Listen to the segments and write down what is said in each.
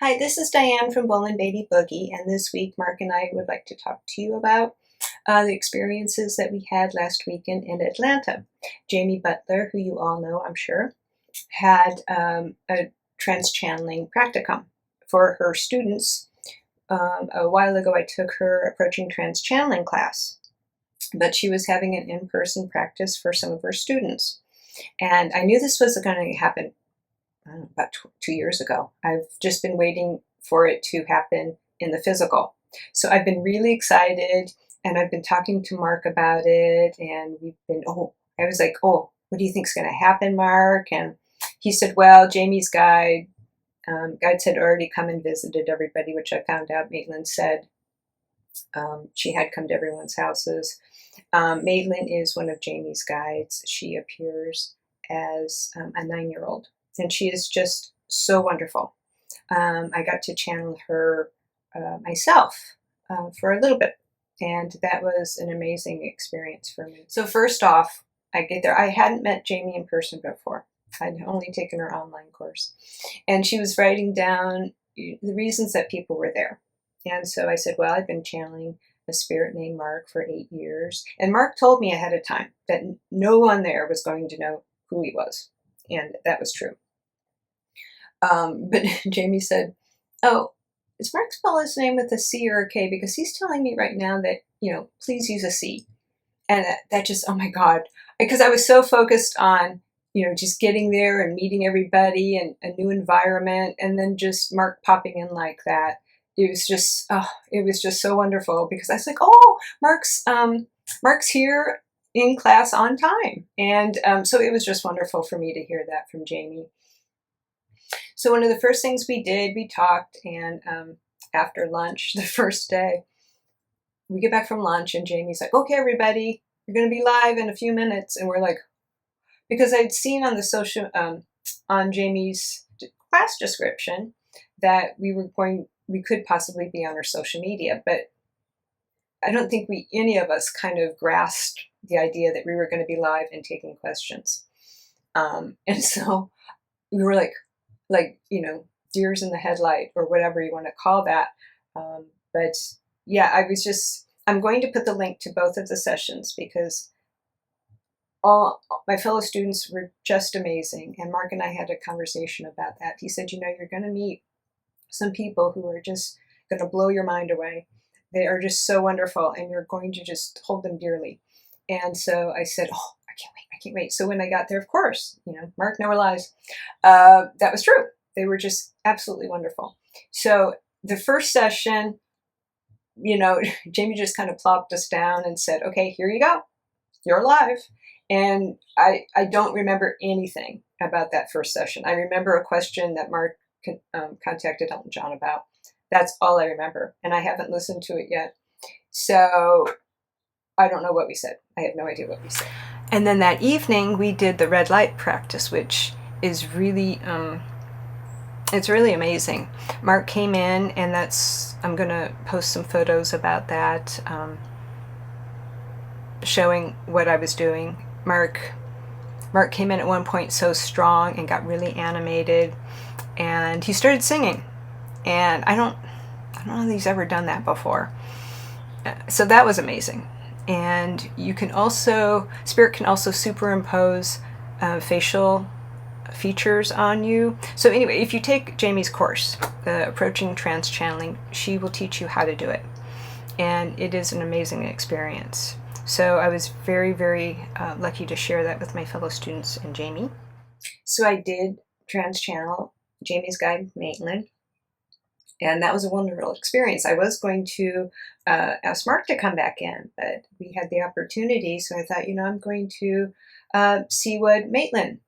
Hi, this is Diane from Bolan-Beaty Boogie, and this week Marc and I would like to talk to you about the experiences that we had last weekend in Atlanta. Jamie Butler, who you all know, I'm sure, had a trance channeling practicum for her students. A while ago, I took her approaching trance channeling class, but she was having an in-person practice for some of her students. And I knew this was going to happen I don't know, about 2 years ago. I've just been waiting for it to happen in the physical. So I've been really excited, and I've been talking to Marc about it, and I was like, oh, what do you think's going to happen, Marc? And he said, well, Jamie's guides had already come and visited everybody, which I found out Maitland said she had come to everyone's houses. Maitland is one of Jamie's guides. She appears as a 9-year-old. And she is just so wonderful. I got to channel her myself for a little bit, and that was an amazing experience for me. So first off, I get there. I hadn't met Jamie in person before. I'd only taken her online course. And she was writing down the reasons that people were there. And so I said, well, I've been channeling a spirit named Marc for 8 years. And Marc told me ahead of time that no one there was going to know who he was. And that was true. But Jamie said, oh, is Marc spell his name with a C or a K? Because he's telling me right now that, please use a C. And that just, oh my God. Because I was so focused on, just getting there and meeting everybody and a new environment. And then just Marc popping in like that. It was just so wonderful, because I was like, oh, Marc's here in class on time. And so it was just wonderful for me to hear that from Jamie. So one of the first things we did, we talked, and after lunch, the first day, we get back from lunch, and Jamie's like, okay, everybody, you're going to be live in a few minutes. And we're like, because I'd seen on the on Jamie's class description that we could possibly be on her social media, but I don't think any of us kind of grasped the idea that we were going to be live and taking questions. And so we were like, deers in the headlight, or whatever you want to call that. But yeah, I'm going to put the link to both of the sessions, because all my fellow students were just amazing. And Marc and I had a conversation about that. He said, you're going to meet some people who are just going to blow your mind away. They are just so wonderful, and you're going to just hold them dearly. And so I said, oh, I can't wait. So when I got there, of course, Marc never lies. That was true. They were just absolutely wonderful. So the first session, Jamie just kind of plopped us down and said, okay, here you go. You're live. And I don't remember anything about that first session. I remember a question that Marc contacted Elton John about. That's all I remember. And I haven't listened to it yet. So I don't know what we said. I have no idea what we said. And then that evening, we did the red light practice, which is really, it's really amazing. Marc came in, and I'm going to post some photos about that, showing what I was doing. Marc came in at one point so strong and got really animated, and he started singing. And I don't know if he's ever done that before. So that was amazing. And Spirit can also superimpose facial features on you. So anyway, if you take Jamie's course, Approaching Trance Channeling, she will teach you how to do it. And it is an amazing experience. So I was very, very lucky to share that with my fellow students and Jamie. So I did trance channel Jamie's guide, Maitland. And that was a wonderful experience. I was going to ask Marc to come back in, but we had the opportunity. So I thought, I'm going to see what Maitland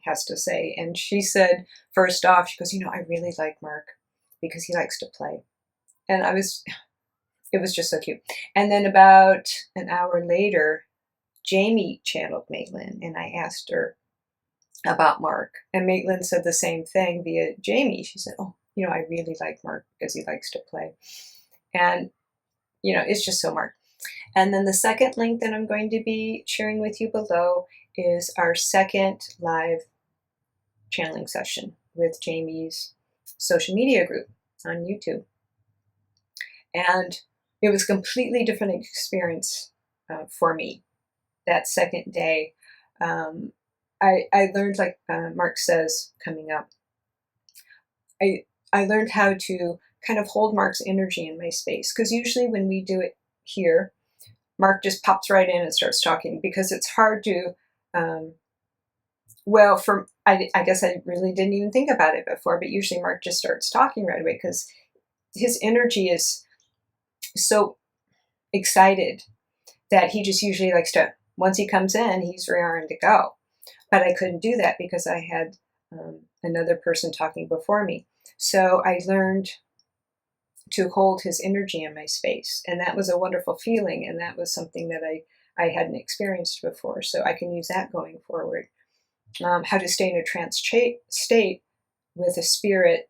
has to say. And she said, first off, she goes, I really like Marc because he likes to play. And it was just so cute. And then about an hour later, Jamie channeled Maitland, and I asked her about Marc. And Maitland said the same thing via Jamie. She said, oh, I really like Marc because he likes to play. And, it's just so Marc. And then the second link that I'm going to be sharing with you below is our second live channeling session with Jamie's social media group on YouTube. And it was a completely different experience for me that second day. I learned, like Marc says, coming up, I learned how to kind of hold Marc's energy in my space. Because usually when we do it here, Marc just pops right in and starts talking, because it's hard to, I guess I really didn't even think about it before, but usually Marc just starts talking right away because his energy is so excited that he just usually likes to, once he comes in, he's raring to go. But I couldn't do that because I had another person talking before me. So I learned to hold his energy in my space. And that was a wonderful feeling. And that was something that I hadn't experienced before. So I can use that going forward. How to stay in a trance state with a spirit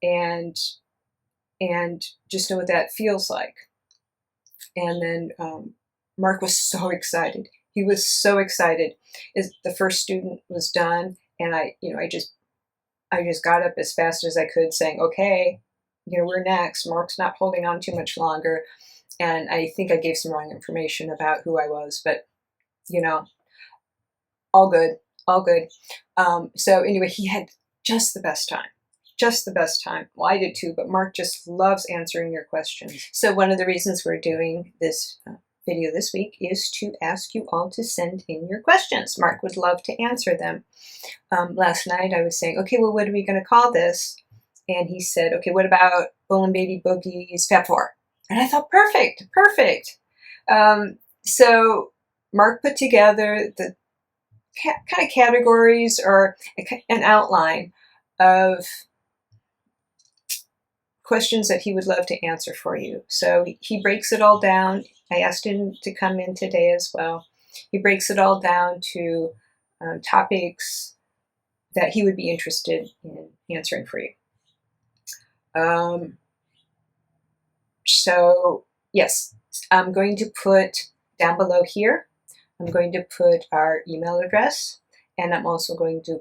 and just know what that feels like. And then Marc was so excited. He was so excited. The first student was done, and I just got up as fast as I could, saying, "Okay, we're next." Marc's not holding on too much longer, and I think I gave some wrong information about who I was, but all good, all good. So anyway, he had just the best time. Just the best time. Well, I did too, but Marc just loves answering your questions. So one of the reasons we're doing this video this week is to ask you all to send in your questions. Marc would love to answer them. Last night I was saying, okay, well, what are we going to call this? And he said, okay, what about Bolan-Beaty Boogie's Fab Four? And I thought, perfect. So Marc put together the kind of categories or an outline of questions that he would love to answer for you. So he breaks it all down. I asked him to come in today as well. He breaks it all down to topics that he would be interested in answering for you. So yes, I'm going to put down below here, I'm going to put our email address, and I'm also going to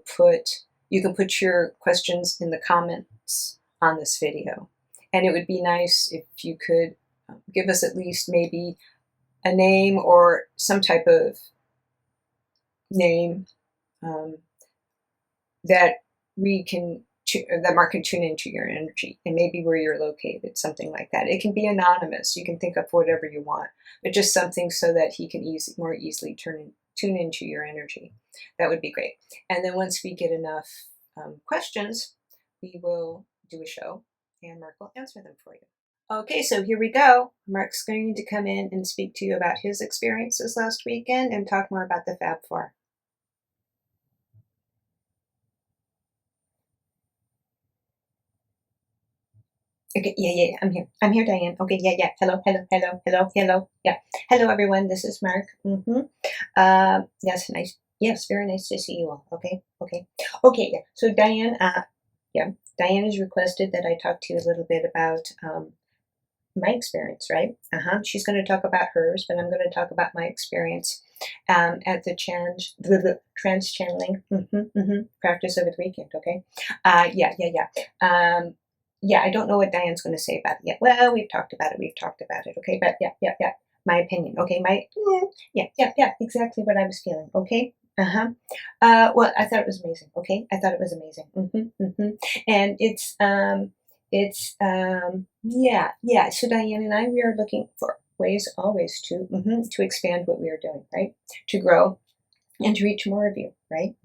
you can put your questions in the comments on this video. And it would be nice if you could give us at least maybe a name or some type of name that Marc can tune into your energy, and maybe where you're located, something like that. It can be anonymous. You can think of whatever you want, but just something so that he can more easily tune into your energy. That would be great. And then once we get enough questions, we will do a show, and Marc will answer them for you. Okay, so here we go. Marc's going to come in and speak to you about his experiences last weekend and talk more about the Fab Four. Okay, yeah, I'm here, Diane. Okay, yeah. Hello. Yeah, hello, everyone. This is Marc. Yes, nice. Yes, very nice to see you all. Okay. Yeah. So Diane, Diane has requested that I talk to you a little bit about my experience, right? She's going to talk about hers, but I'm going to talk about my experience at the trance channeling practice over the weekend. Okay. Yeah, I don't know what Diane's going to say about it yet. Well, we've talked about it. Okay, but yeah. My opinion. Okay, yeah. Exactly what I was feeling. Okay. Well, I thought it was amazing. Okay, I thought it was amazing. And yeah. So Diane and I, we are looking for ways always to expand what we are doing, right? To grow and to reach more of you, right?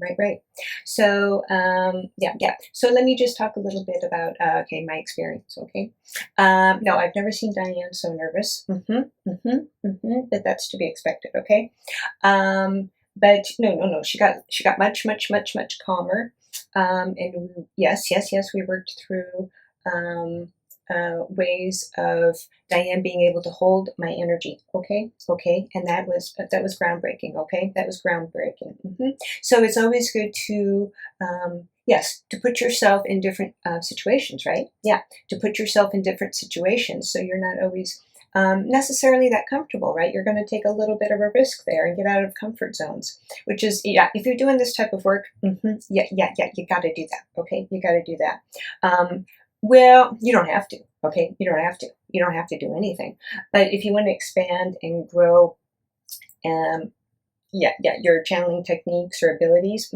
So, yeah. So let me just talk a little bit about, my experience, okay? No, I've never seen Diane so nervous, but that's to be expected, okay? But no, she got much calmer, and yes, we worked through, ways of Diane being able to hold my energy, okay, and that was groundbreaking, okay, that was groundbreaking. So it's always good to, to put yourself in different situations, right? Yeah, to put yourself in different situations, so you're not always necessarily that comfortable, right? You're going to take a little bit of a risk there and get out of comfort zones, which is, yeah, if you're doing this type of work, yeah, you got to do that, okay? You got to do that. Well, you don't have to, okay? You don't have to. You don't have to do anything. But if you want to expand and grow, your channeling techniques or abilities,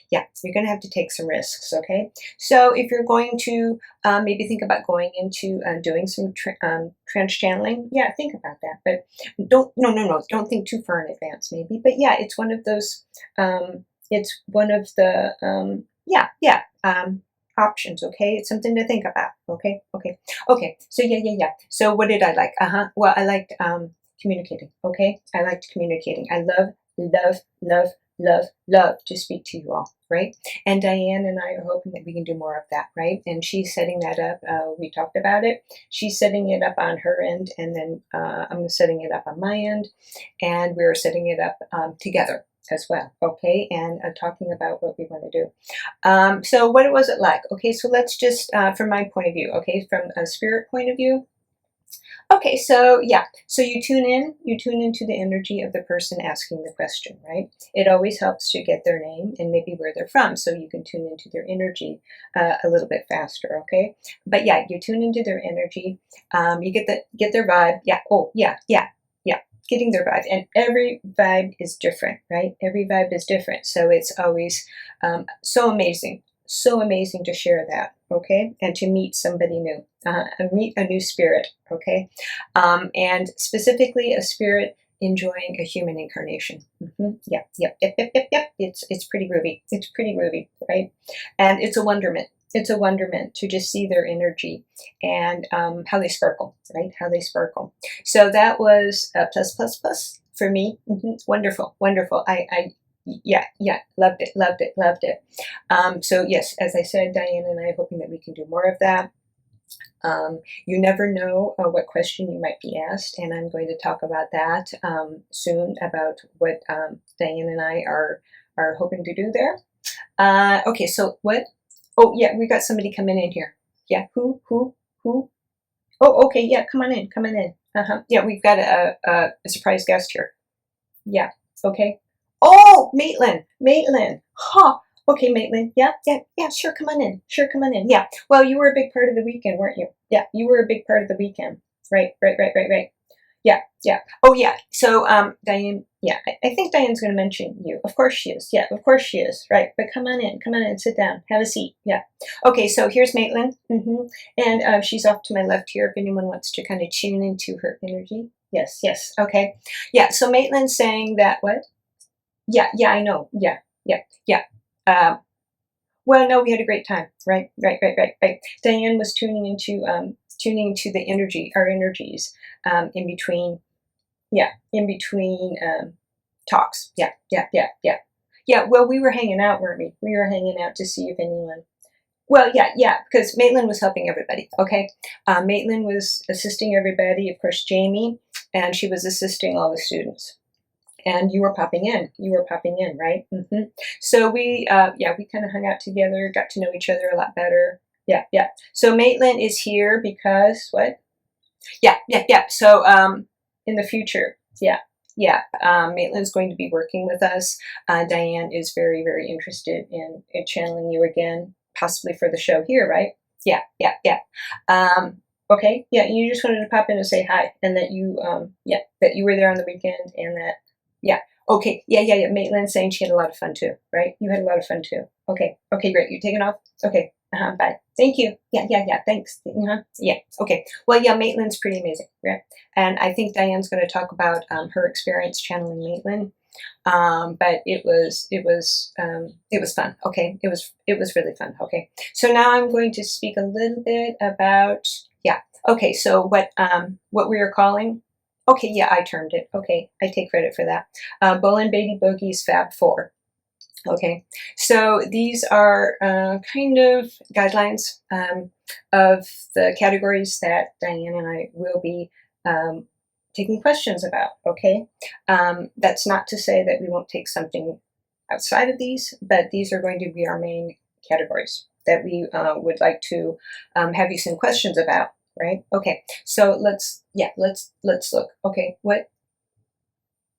yeah, you're going to have to take some risks, okay? So if you're going to maybe think about going into doing some trance channeling, yeah, think about that. But don't think too far in advance, maybe. But yeah, it's one of those, it's one of the, options, okay? It's something to think about, okay? So yeah. So what did I like? Well, I liked communicating, okay? I liked communicating. I love to speak to you all, right? And Diane and I are hoping that we can do more of that, right? And she's setting that up. We talked about it. She's setting it up on her end, and then I'm setting it up on my end, and we're setting it up together as well, okay? And talking about what we want to do. So what was it like? Okay, so let's just, from my point of view, okay, from a spirit point of view, okay, so yeah, so you tune into the energy of the person asking the question, right? It always helps to get their name and maybe where they're from, so you can tune into their energy a little bit faster, okay? But yeah, you tune into their energy, you get their vibe, getting their vibe, and every vibe is different, right? Every vibe is different, so it's always so amazing to share that, okay? And to meet somebody new, meet a new spirit, okay? And specifically a spirit enjoying a human incarnation. Yep. It's pretty groovy. It's pretty groovy, right? And it's a wonderment. It's a wonderment to just see their energy and how they sparkle, right? How they sparkle. So that was a plus for me. Wonderful. Yeah, loved it. So yes, as I said, Diane and I are hoping that we can do more of that. You never know what question you might be asked, and I'm going to talk about that soon, about what Diane and I are hoping to do there. Okay, so what? Oh yeah, we got somebody coming in here. Yeah, who? Oh, okay, yeah, come on in. Yeah, we've got a surprise guest here. Yeah, okay. Oh, Maitland. Huh. Okay, Maitland. Yeah, sure, come on in. Yeah. Well, you were a big part of the weekend, weren't you? Yeah, you were a big part of the weekend. Right. Yeah. Oh, yeah. So, Diane, yeah, I think Diane's going to mention you. Of course she is. Yeah, of course she is. Right. But come on in, sit down, have a seat. Yeah. Okay, so here's Maitland. And she's off to my left here if anyone wants to kind of tune into her energy. Yes. Okay. Yeah, so Maitland's saying that what? Yeah, I know. Yeah. Well, no, we had a great time. Right. Diane was tuning into the energy, our energies, in between. Yeah, in between talks. Yeah. Yeah. Well, we were hanging out, weren't we? We were hanging out to see if anyone. Well, yeah, because Maitland was helping everybody. Okay, Maitland was assisting everybody. Of course, Jamie, and she was assisting all the students. And you were popping in, right? So we kind of hung out together, got to know each other a lot better. Yeah. So Maitland is here because what? Yeah. So in the future, yeah. Maitland's going to be working with us. Diane is very, very interested in channeling you again, possibly for the show here, right? Yeah. Okay. Yeah. You just wanted to pop in and say hi, and that you that you were there on the weekend, and that. Yeah. Okay. Yeah. Maitland's saying she had a lot of fun too, right? You had a lot of fun too. Okay, great. You taking off? Okay. Bye. Thank you. Yeah. Thanks. Yeah. Okay. Well, yeah, Maitland's pretty amazing, right? And I think Diane's going to talk about her experience channeling Maitland. But it was fun. Okay. It was really fun. Okay. So now I'm going to speak a little bit about, yeah. Okay. So what we are calling. Okay, yeah, I termed it. Okay, I take credit for that. Bolan-Beaty Boogie's Fab Four. Okay, so these are kind of guidelines of the categories that Diane and I will be taking questions about. Okay, that's not to say that we won't take something outside of these, but these are going to be our main categories that we would like to have you send questions about. right? Okay, so let's look. Okay, what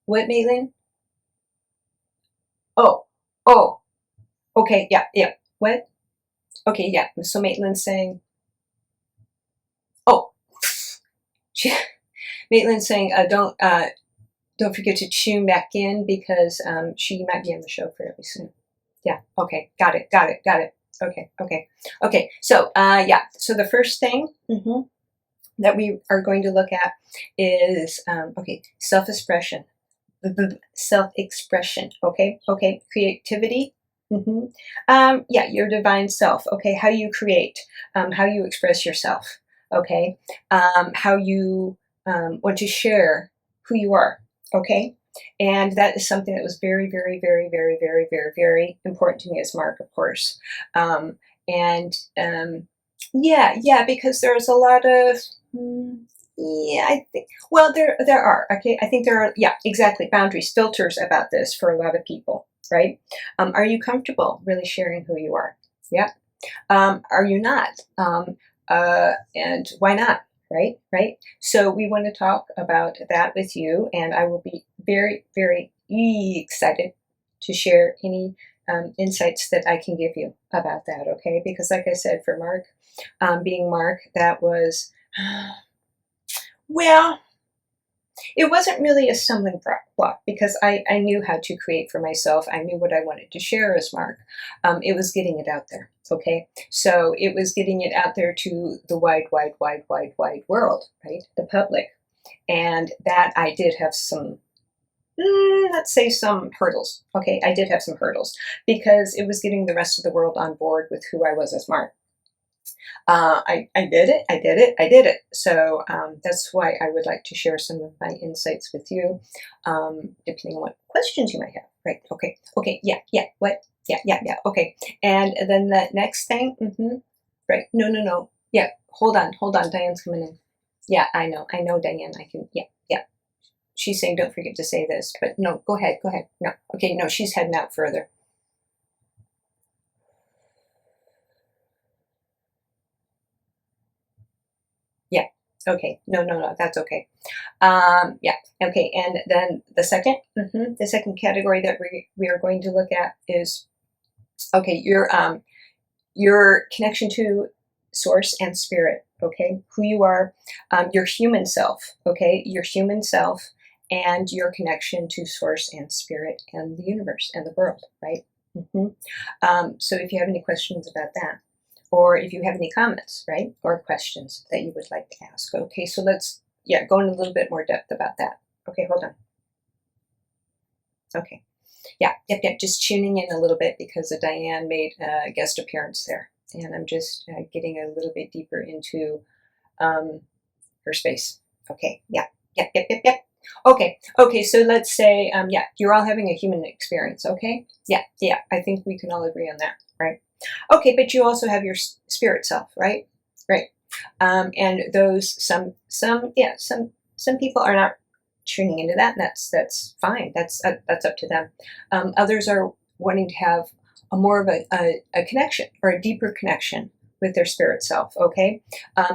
Maitland? Oh, oh, okay, yeah. What? Okay, yeah. So Maitland's saying, oh, she, Maitland's saying, don't forget to tune back in because she might be on the show fairly soon. Yeah. Okay. Got it. Okay. So yeah. So the first thing that we are going to look at is okay, self-expression. Self-expression. Okay. Creativity. Yeah, your divine self. Okay, how you create, how you express yourself. Okay, how you want to share who you are. Okay, and that is something that was very important to me as Marc, of course. And yeah, because there's a lot of yeah, I think. Well, there are. Okay, I think there are. Yeah, exactly. Boundaries, filters about this for a lot of people, right? Are you comfortable really sharing who you are? Yeah. Are you not? And why not? Right. So we want to talk about that with you, and I will be very excited to share any insights that I can give you about that. Okay, because like I said, for Marc, being Marc, that was. Well, it wasn't really a stumbling block because I knew how to create for myself. I knew what I wanted to share as Marc. It was getting it out there. Okay, so it was getting it out there to the wide world, right? The public, and that I did have some. Let's say some hurdles. Okay, I did have some hurdles because it was getting the rest of the world on board with who I was as Marc. I did it. So that's why I would like to share some of my insights with you, depending on what questions you might have. Right? Okay. Yeah. What? Yeah. Okay. And then the next thing. Right? No. Yeah. Hold on. Diane's coming in. Yeah, I know, Diane. I can. Yeah. She's saying, don't forget to say this, but no. Go ahead. No. Okay. No, she's heading out further. Yeah. Okay. No. That's okay. Yeah. Okay. And then the second category that we are going to look at is okay. Your connection to source and spirit. Okay. Who you are, your human self. Okay. Your human self and your connection to source and spirit and the universe and the world. Right. So if you have any questions about that, or if you have any comments, right, or questions that you would like to ask. Okay, so let's, go in a little bit more depth about that. Okay, hold on. Okay, yep, just tuning in a little bit because Diane made a guest appearance there, and I'm just getting a little bit deeper into her space. Okay, yep. Okay, so let's say, you're all having a human experience, okay? Yeah, I think we can all agree on that, right? Okay, but you also have your spirit self, right? Right. And those some people are not tuning into that. And that's fine. That's up to them. Others are wanting to have a more of a connection or a deeper connection with their spirit self. Okay.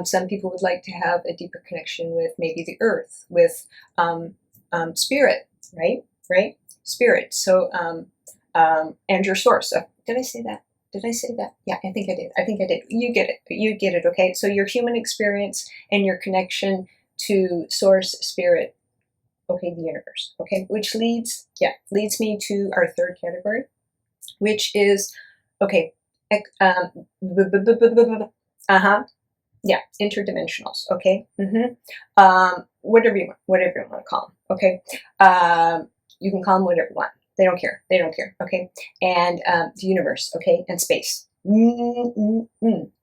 Some people would like to have a deeper connection with maybe the earth, with spirit, right? Spirit. So and your source. Did I say that? Yeah, I think I did. You get it. Okay. So your human experience and your connection to source, spirit, okay, the universe. Okay, which leads me to our third category, which is okay. Yeah, interdimensionals. Okay. Whatever you want to call them. Okay. You can call them whatever you want. They don't care. Okay. And the universe. Okay. And space. Boy,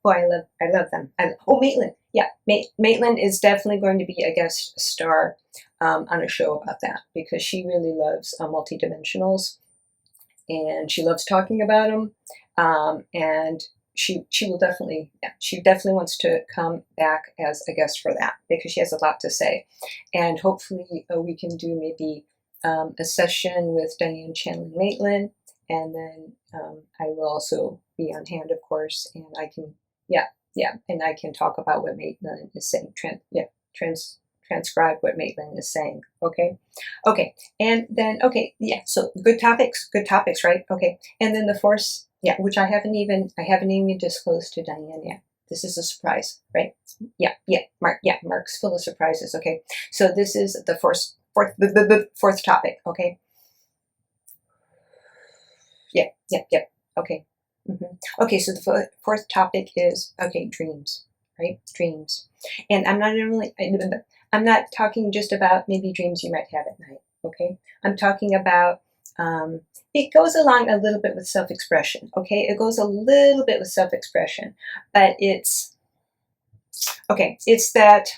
I love them. Maitland. Yeah, Maitland is definitely going to be a guest star on a show about that because she really loves multidimensionals and she loves talking about them. And she will definitely, she definitely wants to come back as a guest for that because she has a lot to say. And hopefully we can do maybe a session with Diane channeling Maitland, and then I will also be on hand, of course, and I can, yeah, and I can talk about what Maitland is saying. Transcribe what Maitland is saying. Okay, okay, and then okay, yeah. So good topics, right? Okay, and then the force, yeah, which I haven't even disclosed to Diane yet. This is a surprise, right? Yeah, Marc's full of surprises. Okay, so this is the fourth topic. Okay. Yeah. Okay. Okay, so the fourth topic is, okay, dreams, right? Dreams. And I'm not talking just about maybe dreams you might have at night, okay? I'm talking about, it goes along a little bit with self-expression, okay? It goes a little bit with self-expression, but it's, okay, it's that,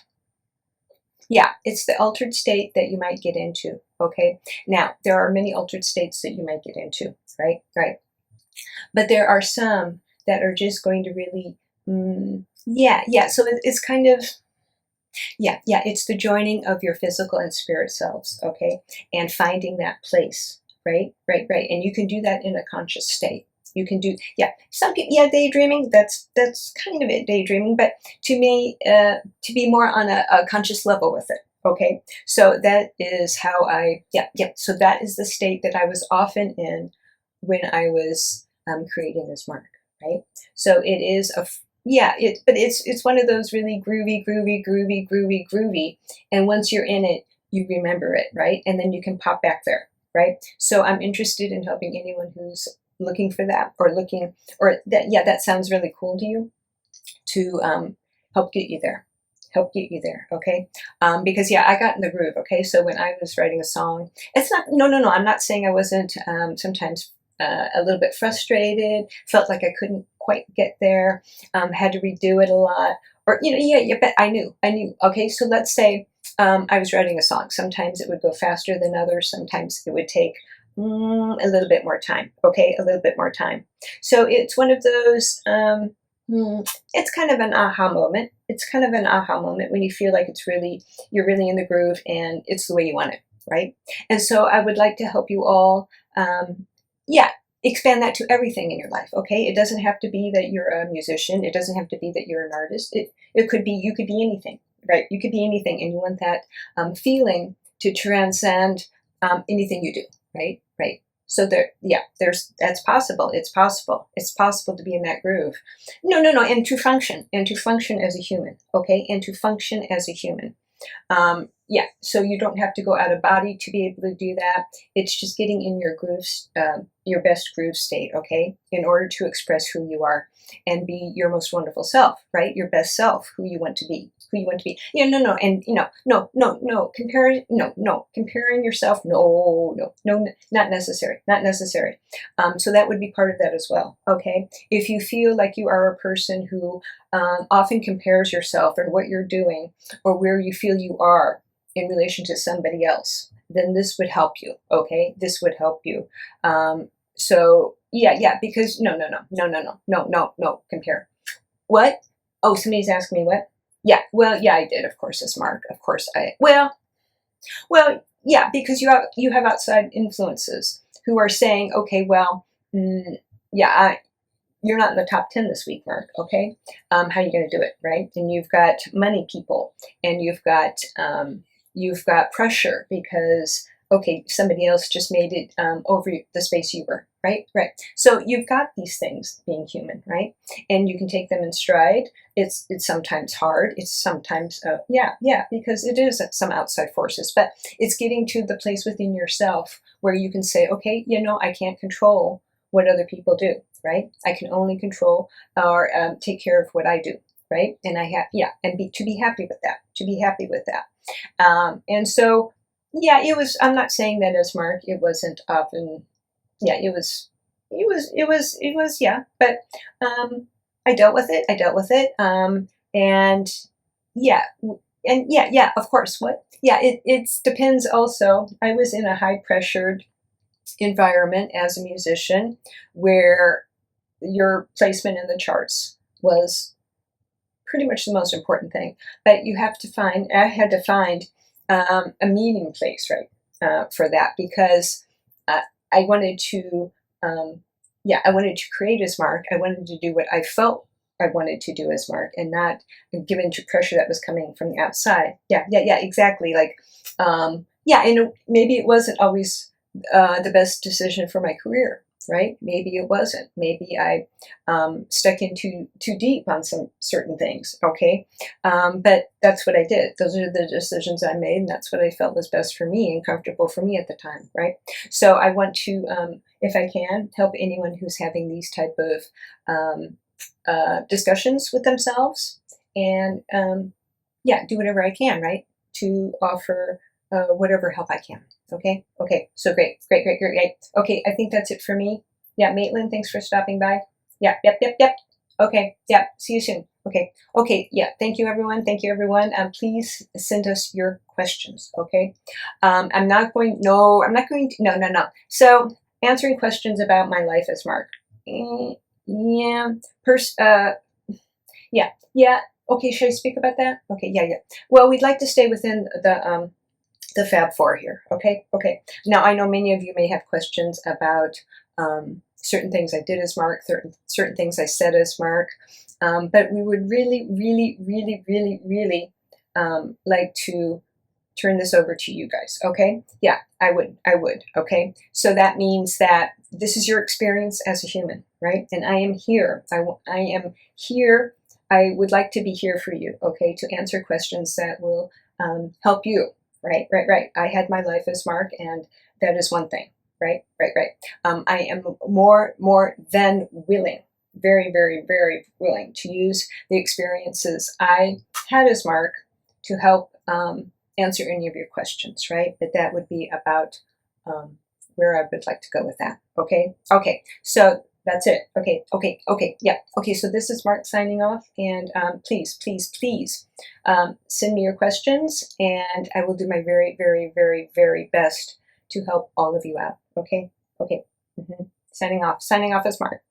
yeah, it's the altered state that you might get into, okay? Now, there are many altered states that you might get into, right? Right. But there are some that are just going to really, so it's kind of, it's the joining of your physical and spirit selves, okay, and finding that place, right, and you can do that in a conscious state. You can do, some people, daydreaming, that's kind of it, daydreaming, but to me, to be more on a conscious level with it, okay, so that is how so that is the state that I was often in when I was creating this mark, right? So it is but it's one of those really groovy, and once you're in it, you remember it, right? And then you can pop back there, right? So I'm interested in helping anyone who's looking for that, that sounds really cool to you, to help get you there. Okay? Because I got in the groove, okay? So when I was writing a song, it's not, no, I'm not saying I wasn't sometimes a little bit frustrated, felt like I couldn't quite get there, had to redo it a lot, or, but I knew, okay? So let's say I was writing a song. Sometimes it would go faster than others. Sometimes it would take a little bit more time, okay? A little bit more time. So it's one of those, it's kind of an aha moment. It's kind of an aha moment when you feel like you're really in the groove and it's the way you want it, right? And so I would like to help you all, expand that to everything in your life, okay? It doesn't have to be that you're a musician. It doesn't have to be that you're an artist. It could be, you could be anything, right? You could be anything, and you want that feeling to transcend anything you do, right? Right. So that's possible. It's possible. It's possible to be in that groove. No, and to function as a human, okay? And to function as a human. So you don't have to go out of body to be able to do that. It's just getting in your grooves, your best groove state, okay? In order to express who you are and be your most wonderful self, right? Your best self, who you want to be. Comparing yourself, no, not necessary. So that would be part of that as well, okay? If you feel like you are a person who often compares yourself and what you're doing or where you feel you are in relation to somebody else, then this would help you, okay? This would help you. Because no, compare. What? Oh, somebody's asking me what? I did, of course, as Marc. Of course because you have outside influences who are saying, okay, you're not in the top 10 this week, Marc, okay? How are you going to do it, right? And you've got money people, and you've got pressure because, okay, somebody else just made it over the space you were, right? So you've got these things being human, right? And you can take them in stride. It's sometimes hard. It's sometimes, because it is some outside forces, but it's getting to the place within yourself where you can say, okay, I can't control what other people do, right? I can only control or take care of what I do, right? And to be happy with that. And so, it was, I'm not saying that as Marc, it wasn't often, but I dealt with it. Of course, it depends also. I was in a high pressured environment as a musician where your placement in the charts was pretty much the most important thing. But I had to find a meeting place, right, for that, because I wanted to create as Marc. I wanted to do what I felt I wanted to do as Marc, and not given to pressure that was coming from the outside. Yeah, exactly. Like, yeah, and maybe it wasn't always the best decision for my career, right? Maybe it wasn't. Maybe I stuck in too deep on some certain things, okay? But that's what I did. Those are the decisions I made, and that's what I felt was best for me and comfortable for me at the time, right? So I want to, if I can, help anyone who's having these type of discussions with themselves, and yeah, do whatever I can, right, to offer whatever help I can. Okay. So great. Okay, I think that's it for me. Yeah, Maitland, thanks for stopping by. Yeah, yep. Okay, yeah, see you soon. Okay, yeah, thank you everyone. Please send us your questions, okay? No. So, answering questions about my life as Marc. Yeah, yeah. Okay, should I speak about that? Okay, yeah. Well, we'd like to stay within the Fab Four here. Okay. Now, I know many of you may have questions about certain things I did as Marc, certain things I said as Marc, but we would really like to turn this over to you guys. Okay? Yeah, I would. Okay. So that means that this is your experience as a human, right? And I am here. I am here. I would like to be here for you. Okay, to answer questions that will help you. Right. I had my life as Marc, and that is one thing. Right. I am more than willing, very willing to use the experiences I had as Marc to help answer any of your questions. Right. But that would be about where I would like to go with that. Okay. So that's it. Okay. Yeah. Okay. So this is Marc signing off, and please send me your questions, and I will do my very best to help all of you out. Okay. Signing off as Marc.